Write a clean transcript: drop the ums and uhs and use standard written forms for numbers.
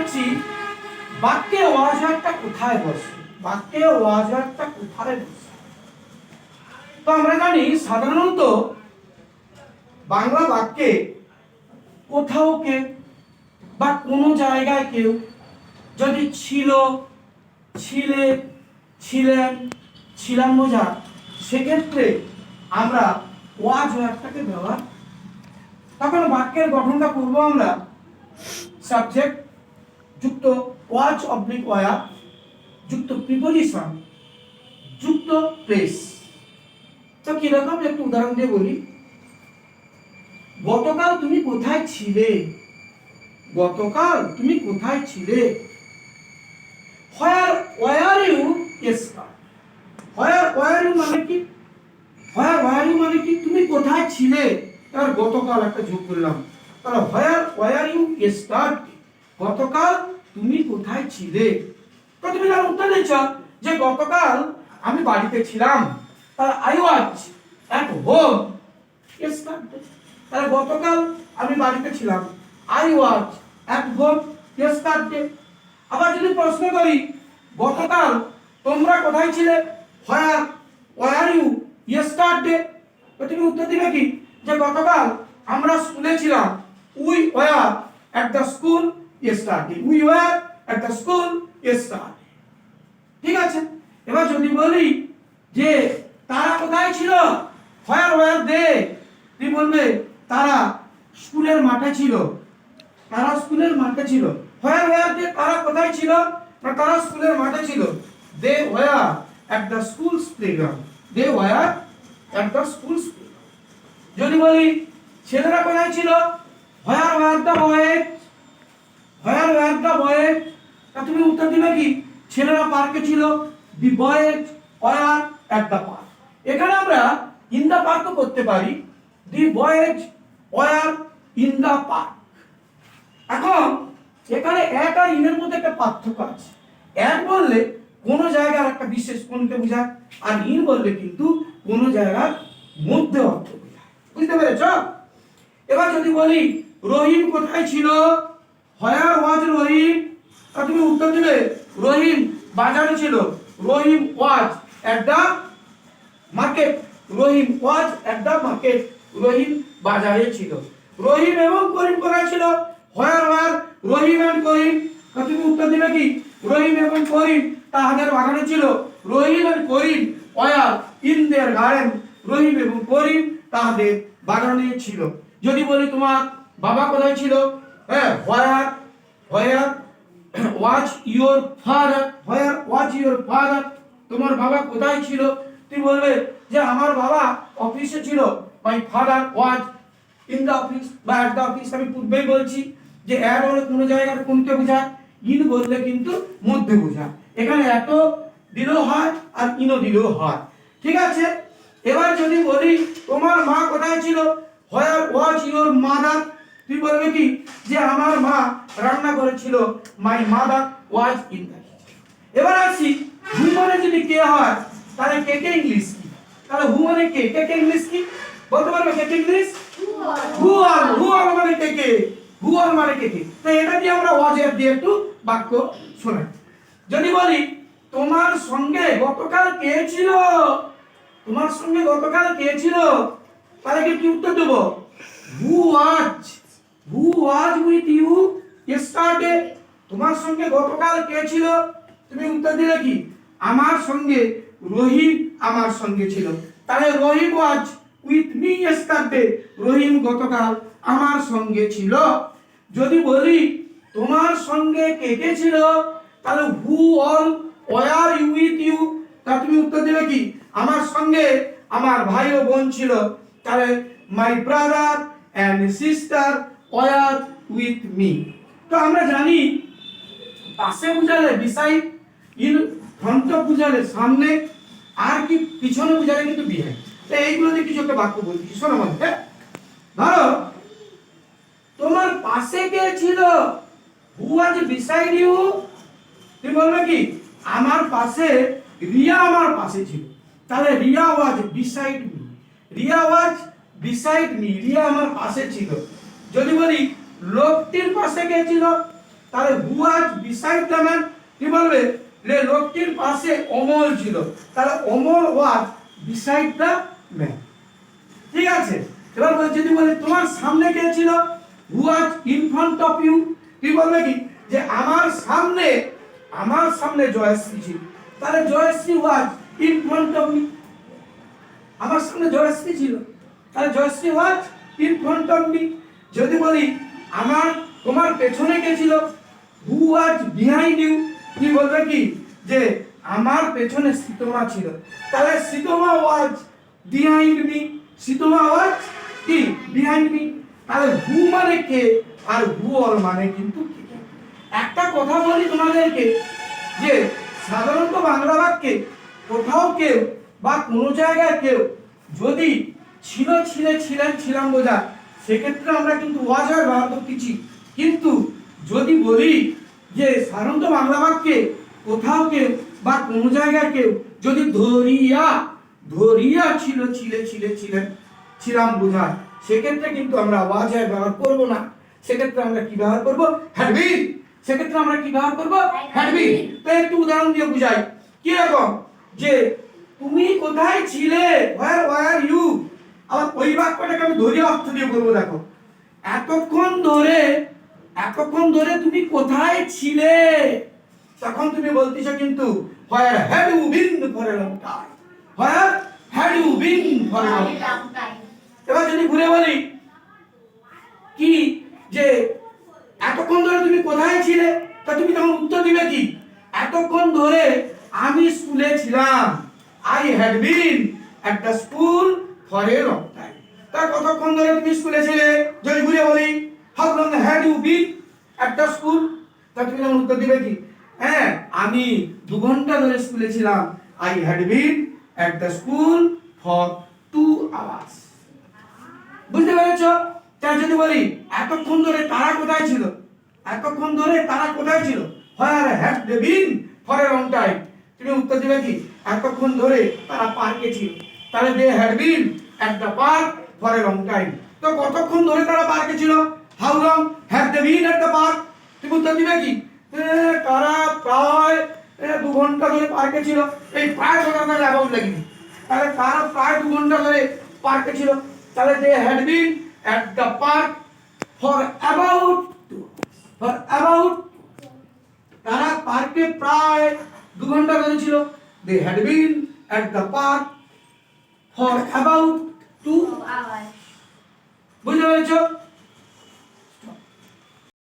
বলছি বাক্যে ওয়াজহারটা কোথায় বসে, বাক্যে ওয়াজহারটা কোথায় বসে। তো আমরা জানি সাধারণত বাংলা বাক্যে কোথাও কেউ বা কোনো জায়গায় কেউ যদি ছিল, ছিলে, ছিলেন, ছিলাম বোঝা, সেক্ষেত্রে আমরা ওয়াজ ওয়ার্ডটাকে ব্যবহার, তখন বাক্যের গঠনটা করবো আমরা সাবজেক্ট যুক্ত ওয়াজ অবলিক ওয়ার যুক্ত প্রিপোজিশন যুক্ত প্লেস। তো কিরকম একটু উদাহরণ দিয়ে বলি। গতকাল তুমি কোথায় ছিলে, গতকাল তুমি কোথায় ছিলে। Where were you yesterday? Where were you মানে কি, where were you মানে কি তুমি কোথায় ছিলে, তার গতকাল একটা যোগ করলাম। তাহলে where were you yesterday, গতকাল তুমি কোথায় ছিলে। তো তুমি তার উত্তর দিচ্ছ যে গতকাল আমি বাড়িতে ছিলাম, তাহলে I was at home yesterday। তাহলে গতকাল আমি বাড়িতে ছিলাম, I was at home yesterday। আবার যদি প্রশ্ন করি গতকাল তোমরা কোথায় ছিলে, where were you yesterday, তো তুমি উত্তর দিবে কি যে গতকাল আমরা স্কুলে ছিলাম, we were at the school yesterday, we were at the school yesterday। ঠিক আছে। এবার যদি বলি যে তারা কোথায় ছিল, where were they, তুমি বলবে তারা স্কুলের মাঠে ছিল, তারা স্কুলের মাঠে ছিল। where were they, তারা কোথায় ছিল, না তারা স্কুলের মাঠে ছিল। they were at the school's playground, they were at the school's playground। যদি বলি ছেলেরা কোথায় ছিল, where were the boys, where were the boys, তা তুমি উত্তর দিবে কি ছেলেরা পার্কে ছিল, the boys were at the park। এখানে আমরা in the park করতে পারি, the boys were in the park। এখন এখানে এক আর ইনের মধ্যে একটা পার্থক্য আছে। এক বললে কোন জায়গার একটা বিশেষ কোণকে বোঝায়, আর ইন বললে কিন্তু কোন জায়গার মধ্যে অর্থ বোঝায়। বুঝতে পেরেছ? এবার যদি বলি রহিম কোথায় ছিল, where was রহিম, তা তুমি উত্তর দিবে রহিম বাজারে ছিল, রহিম was at the market, Rahim was at the market, রহিম বাজারে ছিল। রহিম এবং করিম কোথায় ছিল, where were রহিম and করিম, তা তুমি উত্তর দিবে কি রহিম এবং করিম তাহাদের বাগানে ছিল, রহিম and Karim were in their garden, রহিম এবং করিম তাহাদের বাগানে ছিল। যদি বলি তোমার বাবা কোথায় ছিল, হ্যাঁ where was your father, where was your father, তোমার বাবা কোথায় ছিল, তুমি বলবে যে আমার বাবা অফিসে ছিল, my father was in the office বা at the office। আমি পূর্বেই বলছি যে এর হলে কোন জায়গার কোনকে বোঝায়, ইন বললে কিন্তু মধ্যে বোঝায়। এখানে এত দিলেও হয় আর ইনও দিলেও হয়। ঠিক আছে। এবার যদি বলি তোমার মা কোথায় ছিল, where was your mother, তুই বলবে কি যে আমার মা রান্না করেছিল, my mother was in the kitchen। এবার আসি হু মানে যদি কে হয় তাহলে কে কে ইংলিশ কি, তাহলে হু মানে কে, কে কে ইংলিশ কি বলতে পারবে, কে কে ইংলিশ হু আর, হু আর মানে কে কে, হু আর মানে কে কে। তো এটা দিয়ে আমরা ওয়াজ এর দিয়ে একটু বাক্য শোনাই। যদি বলি তোমার সঙ্গে গতকাল কে ছিল, তোমার সঙ্গে গতকাল কে ছিল, তাহলে কি উত্তর দেব, who was with you yesterday, তোমার সঙ্গে গতকাল কে ছিল, তুমি উত্তর দিলে কি আমার সঙ্গে রহিম আমার সঙ্গে ছিল। তাহলে রহিম was with me yesterday, রহিম গতকাল আমার সঙ্গে ছিল। যদি বলি তোমার সঙ্গে কে কে ছিল, তাহলে who all were you with you, তা তুমি উত্তর দিবে কি আমার সঙ্গে আমার ভাই ও বোন ছিল, তাহলে my brother and sister were with me। তো আমরা জানি পাশে বুঝালে beside, ইন ফ্রন্ট বুঝালে সামনে, আর কি পিছনে বুঝালে কিন্তু behind। তো এইগুলো দিয়ে কিছু একটা বাক্য বলছি, শোনো মধ্যে। ধরো তোমার পাশে কে ছিল, who was beside you, তুমি বলবে কি আমার পাশে রিয়া আমার পাশে ছিল, তাহলে Riya was beside me, Riya was beside me, Riya আমার পাশে ছিল। যদি বলি লোকটির পাশে কে ছিল, তাহলে who was beside the man, কি বলবে যে লোকটির পাশে অমল ছিল, তাহলে Amal was beside the man. ঠিক আছে, এবার যদি বলি তোমার সামনে কে ছিল, who was in front of you, কি বলবে কি যে আমার সামনে জয়শ্রী ছিল, তাহলে Jayashree was in front of me, আমার সামনে জয়শ্রী ছিল, তাহলে Jayashree was in front of me. যদি বলি তোমার পেছনে কে ছিল, হু ওয়াজ বিহাইন্ড ইউ, কি বলবে কি যে আমার পেছনে সীতমা ছিল, তাহলে সীতমা ওয়াজ বিহাইন্ড মি, সীতমা ওয়াজ কি বিহাইন্ড মি। তাহলে হু মানে কে আর হু অল মানে কিন্তু কে। একটা কথা বলি তোমাদেরকে যে সাধারণত বাংলা বাক্যে কোথাও কেউ বা কোনো জায়গায় কেউ যদি ছিল ছিলে ছিলেন ছিলাম বোঝা, সেক্ষেত্রে আমরা কিন্তু ওয়াজ আর ব্যবহার করতেছি। কিন্তু যদি বলি যে সাধারণত বাংলা বাক্যে কোথাও কেউ বা কোনো জায়গায় কেউ যদি ধরিয়া ছিল ছিলেন ছিলাম বোঝা, সেক্ষেত্রে কিন্তু আমরা ওয়াজ আর ব্যবহার করব না, সেক্ষেত্রে আমরা কি ব্যবহার করব, হ্যাড বিন। সেক্ষেত্রে আমরা কি ব্যবহার করব, হ্যাড বিন। তো একটু উদাহরণ দিয়ে বুঝাই কি রকম, যে তুমি কোথায় ছিলে, ওয়্যার ওয়্যার ইউ। আবার ওই বাক্যটাকে আমি ধরিয়া অর্থ দিয়ে বলবো, দেখো এতক্ষণ ধরে তুমি কোথায় ছিলে, তখন তুমি বলতেছো কিন্তু where had you been for a long time, where had you been for a long time. এবার যদি ঘুরে বলি কি যে এতক্ষণ ধরে তুমি কোথায় ছিলে, তা তুমি তখন উত্তর দিবে কি, এতক্ষণ ধরে আমি স্কুলে ছিলাম, I had been at the school for a long time. তা কতক্ষণ ধরে তুমি স্কুলে ছিলে, যদি ঘুরে বলি how long had you been at the school, তা তুমি তখন উত্তর দিবে কি, হ্যাঁ আমি 2 ঘন্টা ধরে স্কুলে ছিলাম, I had been at the school for 2 hours. বুঝতে পেরেছো? তাই যদি বলি এতক্ষণ ধরে তারা কোথায় ছিল, এতক্ষণ ধরে তারা কোথায় ছিল, where had they been for a long time, তুমি উত্তর দিবে কি, এতক্ষণ ধরে তারা পার্কে ছিল, তাহলে they had been at the park for a long time. তো কতক্ষণ ধরে তারা পার্কে ছিল, how long had they been at the park, তুমি উত্তর দিবে কি, তারা প্রায় 2 ঘন্টা ধরে পার্কে ছিল। এই প্রায় কথাটা অ্যাবাউট লাগেনি, তাহলে তারা প্রায় 2 ঘন্টা ধরে পার্কে ছিল, তাহলে they had been at the park for about তারা পার্কে প্রায় 2 ঘন্টা ধরে ছিল, they had been at the park for about 2 hours। বুঝতে পেরেছো?